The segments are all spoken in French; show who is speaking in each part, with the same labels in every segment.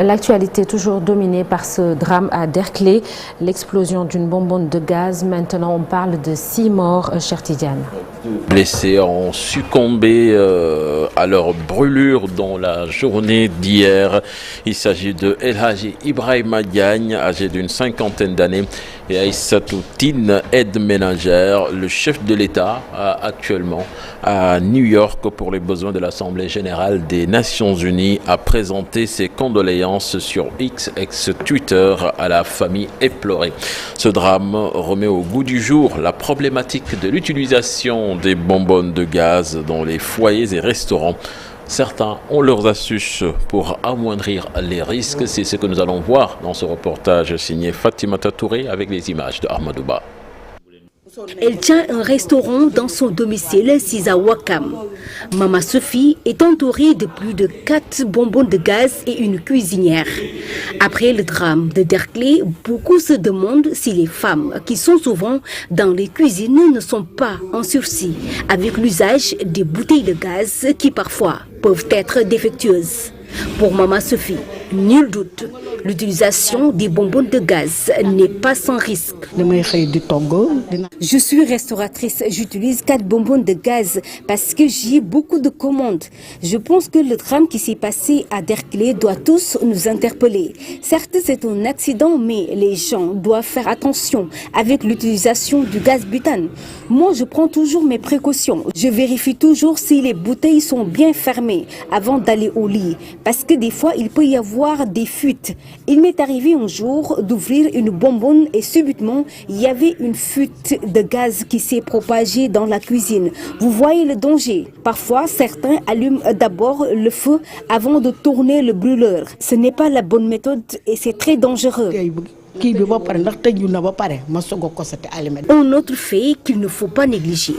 Speaker 1: L'actualité toujours dominée par ce drame à Derklé, l'explosion d'une bonbonne de gaz. Maintenant, on parle de 6 morts, Cheikh Tidiane.
Speaker 2: Blessés ont succombé à leur brûlure dans la journée d'hier. Il s'agit de El Hadji Ibrahima Diagne, âgé d'une 50aine d'années, et Aïssatou Tine, aide ménagère. Le chef de l'État actuellement à New York pour les besoins de l'Assemblée générale des Nations Unies a présenté ses condoléances sur X, ex-Twitter, à la famille éplorée. Ce drame remet au goût du jour la problématique de l'utilisation des bonbonnes de gaz dans les foyers et restaurants. Certains ont leurs astuces pour amoindrir les risques. C'est ce que nous allons voir dans ce reportage signé Fatimata Touré avec les images de Ahmadouba.
Speaker 3: Elle tient un restaurant dans son domicile, Siza Wakam. Mama Sophie est entourée de plus de 4 bonbonnes de gaz et une cuisinière. Après le drame de Derklé, beaucoup se demandent si les femmes qui sont souvent dans les cuisines ne sont pas en sursis avec l'usage des bouteilles de gaz qui parfois peuvent être défectueuses. Pour Mama Sophie, nul doute, l'utilisation des bonbonnes de gaz n'est pas sans risque. Je suis restauratrice, j'utilise 4 bonbonnes de gaz parce que j'ai beaucoup de commandes. Je pense que le drame qui s'est passé à Derklé doit tous nous interpeller. Certes, c'est un accident, mais les gens doivent faire attention avec l'utilisation du gaz butane. Moi, je prends toujours mes précautions. Je vérifie toujours si les bouteilles sont bien fermées avant d'aller au lit. Parce que des fois, il peut y avoir des fuites. Il m'est arrivé un jour d'ouvrir une bonbonne et subitement, il y avait une fuite de gaz qui s'est propagée dans la cuisine. Vous voyez le danger. Parfois, certains allument d'abord le feu avant de tourner le brûleur. Ce n'est pas la bonne méthode et c'est très dangereux. Un autre fait qu'il ne faut pas négliger,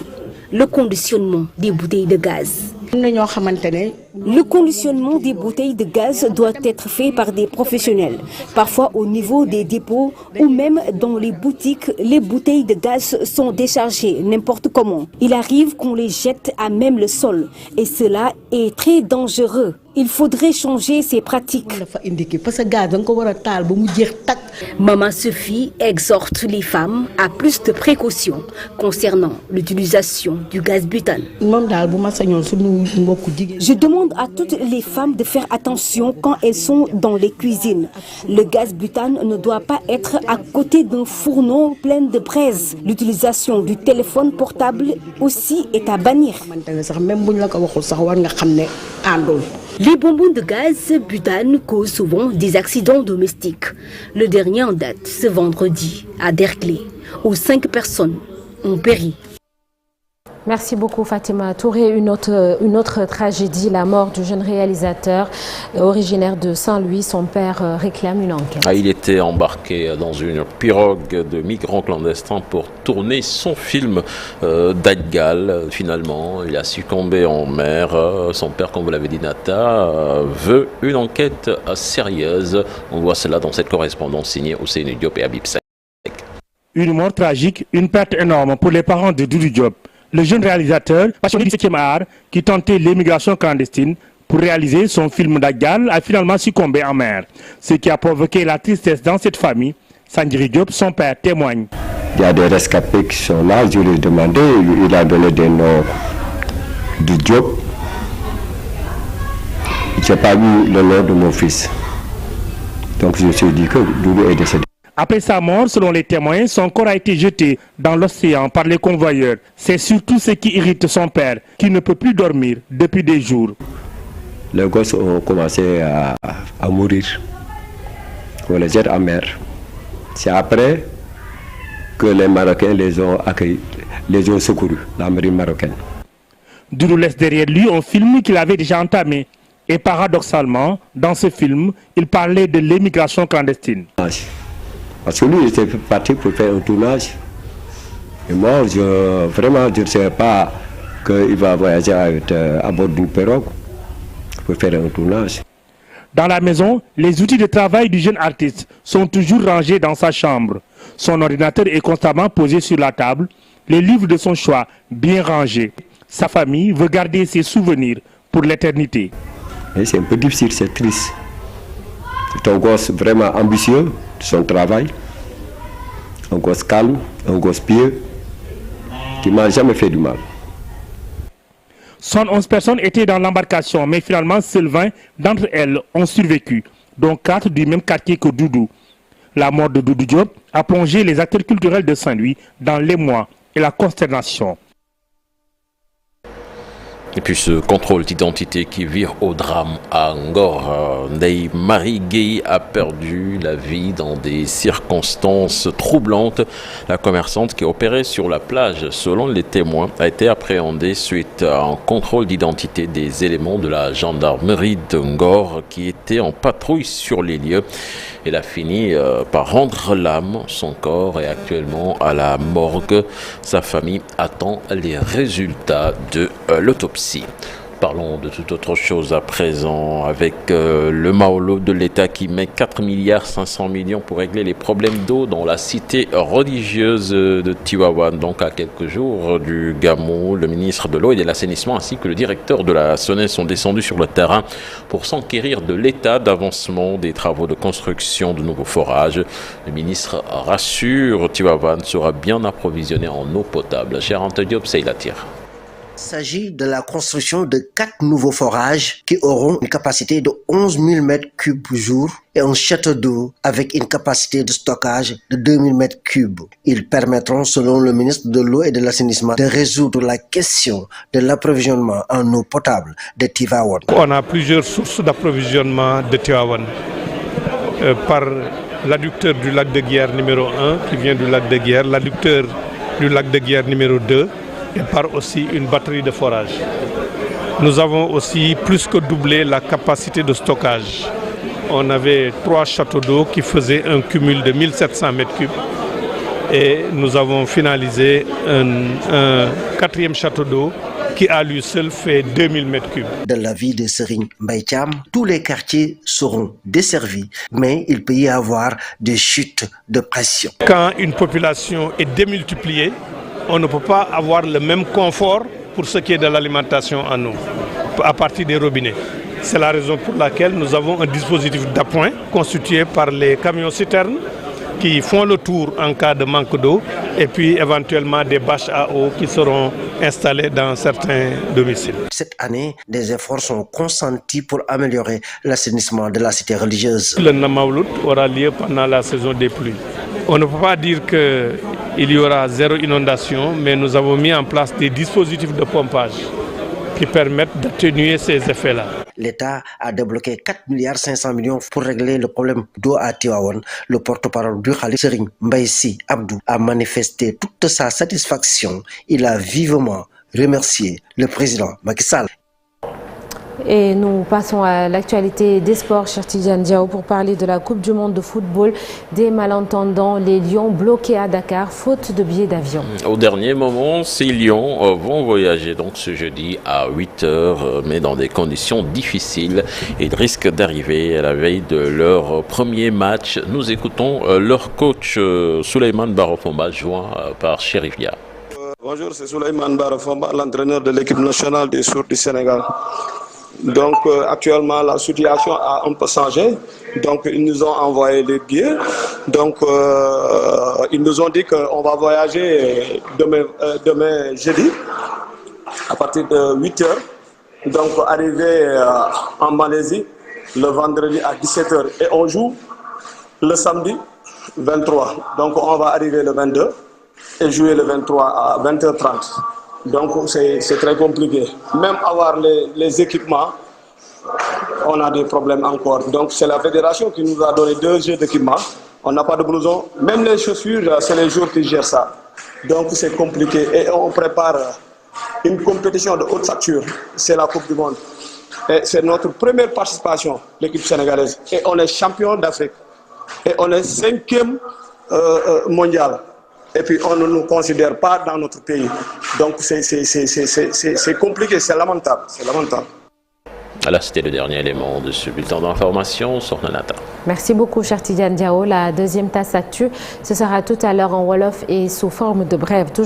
Speaker 3: le conditionnement des bouteilles de gaz. Le conditionnement des bouteilles de gaz doit être fait par des professionnels. Parfois au niveau des dépôts ou même dans les boutiques, les bouteilles de gaz sont déchargées n'importe comment. Il arrive qu'on les jette à même le sol et cela est très dangereux. Il faudrait changer ces pratiques. Maman Sophie exhorte les femmes à plus de précautions concernant l'utilisation du gaz butane. Je demande à toutes les femmes de faire attention quand elles sont dans les cuisines. Le gaz butane ne doit pas être à côté d'un fourneau plein de braise. L'utilisation du téléphone portable aussi est à bannir. Les bonbonnes de gaz butane causent souvent des accidents domestiques. Le dernier en date, ce vendredi, à Derklé, où 5 personnes ont péri.
Speaker 1: Merci beaucoup Fatima Touré. Une autre tragédie, la mort du jeune réalisateur originaire de Saint-Louis. Son père réclame une enquête.
Speaker 2: Il était embarqué dans une pirogue de migrants clandestins pour tourner son film d'Adgal. Finalement, il a succombé en mer. Son père, comme vous l'avez dit Nata, veut une enquête sérieuse. On voit cela dans cette correspondance signée Ousseynou Diop et Habib Seck.
Speaker 4: Une mort tragique, une perte énorme pour les parents de Doudou Diop. Le jeune réalisateur, passionné du 7e art, qui tentait l'émigration clandestine pour réaliser son film d'Adgal, a finalement succombé en mer. Ce qui a provoqué la tristesse dans cette famille. Sandiri Diop, son père, témoigne.
Speaker 5: Il y a des rescapés qui sont là, je lui ai demandé, il a donné des noms de Diop. Je n'ai pas vu le nom de mon fils. Donc je me suis dit que Doudou est décédé.
Speaker 4: Après sa mort, selon les témoins, son corps a été jeté dans l'océan par les convoyeurs. C'est surtout ce qui irrite son père, qui ne peut plus dormir depuis des jours.
Speaker 5: Les gosses ont commencé à mourir. On les jette en mer. C'est après que les Marocains les ont accueillis, les ont secourus, la marine marocaine.
Speaker 4: Doudou laisse derrière lui un film qu'il avait déjà entamé. Et paradoxalement, dans ce film, il parlait de l'émigration clandestine.
Speaker 5: Parce que lui, il était parti pour faire un tournage. Et moi, vraiment, je ne savais pas qu'il va voyager à bord d'une pirogue pour faire un tournage.
Speaker 4: Dans la maison, les outils de travail du jeune artiste sont toujours rangés dans sa chambre. Son ordinateur est constamment posé sur la table, les livres de son choix bien rangés. Sa famille veut garder ses souvenirs pour l'éternité.
Speaker 5: C'est un peu difficile, c'est triste. C'est un gosse vraiment ambitieux de son travail, un gosse calme, un gosse pieux, qui ne m'a jamais fait du mal.
Speaker 4: 111 personnes étaient dans l'embarcation, mais finalement, seules 20 d'entre elles ont survécu, dont 4 du même quartier que Doudou. La mort de Doudou Diop a plongé les acteurs culturels de Saint-Louis dans l'émoi et la consternation.
Speaker 2: Et puis ce contrôle d'identité qui vire au drame à Ngor. Ndeye Marie Gueye a perdu la vie dans des circonstances troublantes. La commerçante qui opérait sur la plage, selon les témoins, a été appréhendée suite à un contrôle d'identité des éléments de la gendarmerie de Ngor qui étaient en patrouille sur les lieux. Elle a fini par rendre l'âme. Son corps est actuellement à la morgue. Sa famille attend les résultats de l'autopsie. Parlons de toute autre chose à présent avec le Maolo de l'État qui met 4,5 milliards pour régler les problèmes d'eau dans la cité religieuse de Tivaouane. Donc à quelques jours du Gamou, le ministre de l'eau et de l'assainissement ainsi que le directeur de la SONES sont descendus sur le terrain pour s'enquérir de l'état d'avancement des travaux de construction de nouveaux forages. Le ministre rassure, Tivaouane sera bien approvisionné en eau potable. Cher Ante Diop, c'est la tire.
Speaker 6: Il s'agit de la construction de 4 nouveaux forages qui auront une capacité de 11 000 m3 par jour et un château d'eau avec une capacité de stockage de 2 000 m3. Ils permettront, selon le ministre de l'eau et de l'assainissement, de résoudre la question de l'approvisionnement en eau potable de Tivaouane.
Speaker 7: On a plusieurs sources d'approvisionnement de Tivaouane par l'adducteur du lac de Guiers numéro 1 qui vient du lac de Guiers, l'adducteur du lac de Guiers numéro 2 et par aussi une batterie de forage. Nous avons aussi plus que doublé la capacité de stockage. On avait 3 châteaux d'eau qui faisaient un cumul de 1700 m3 et nous avons finalisé un 4e château d'eau qui à lui seul fait 2000 m3.
Speaker 6: De la ville de Serigne Mbaye Thiam, tous les quartiers seront desservis, mais il peut y avoir des chutes de pression.
Speaker 7: Quand une population est démultipliée, on ne peut pas avoir le même confort pour ce qui est de l'alimentation en eau, à partir des robinets. C'est la raison pour laquelle nous avons un dispositif d'appoint constitué par les camions-citernes qui font le tour en cas de manque d'eau et puis éventuellement des bâches à eau qui seront installées dans certains domiciles.
Speaker 6: Cette année, des efforts sont consentis pour améliorer l'assainissement de la cité religieuse.
Speaker 7: Le Namawlout aura lieu pendant la saison des pluies. On ne peut pas dire qu'il y aura 0 inondation, mais nous avons mis en place des dispositifs de pompage qui permettent d'atténuer ces effets-là.
Speaker 6: L'État a débloqué 4,5 milliards pour régler le problème d'eau à Tivaouane. Le porte-parole du Khalife Serigne Mbaye Sy Abdou a manifesté toute sa satisfaction. Il a vivement remercié le président Macky Sall.
Speaker 1: Et nous passons à l'actualité des sports, cher Tidiane Diao, pour parler de la Coupe du Monde de football. Des malentendants, les Lions bloqués à Dakar, faute de billets d'avion. Au
Speaker 2: dernier moment, ces Lions vont voyager donc ce jeudi à 8h, mais dans des conditions difficiles. Ils risquent d'arriver à la veille de leur premier match. Nous écoutons leur coach Souleymane Barofomba, joint par Chérifia.
Speaker 8: Bonjour, c'est Souleymane Barofomba, l'entraîneur de l'équipe nationale des sourds du Sénégal. Donc actuellement la situation a un peu changé, donc ils nous ont envoyé des billets, donc ils nous ont dit qu'on va voyager demain jeudi à partir de 8h, donc arriver en Malaisie le vendredi à 17h et on joue le samedi 23, donc on va arriver le 22 et jouer le 23 à 20h30. Donc c'est très compliqué. Même avoir les équipements, on a des problèmes encore. Donc c'est la fédération qui nous a donné 2 jeux d'équipement. On n'a pas de blouson. Même les chaussures, c'est les joueurs qui gèrent ça. Donc c'est compliqué. Et on prépare une compétition de haute facture. C'est la Coupe du Monde. Et c'est notre première participation, l'équipe sénégalaise. Et on est champion d'Afrique. Et on est 5e mondial. Et puis on ne nous considère pas dans notre pays. Donc c'est compliqué, c'est lamentable. C'est lamentable.
Speaker 2: Voilà, c'était le dernier élément de ce bulletin d'information sur Nanata.
Speaker 1: Merci beaucoup, cher Tidiane Diao. La deuxième tasse actu, ce sera tout à l'heure en Wolof et sous forme de brève.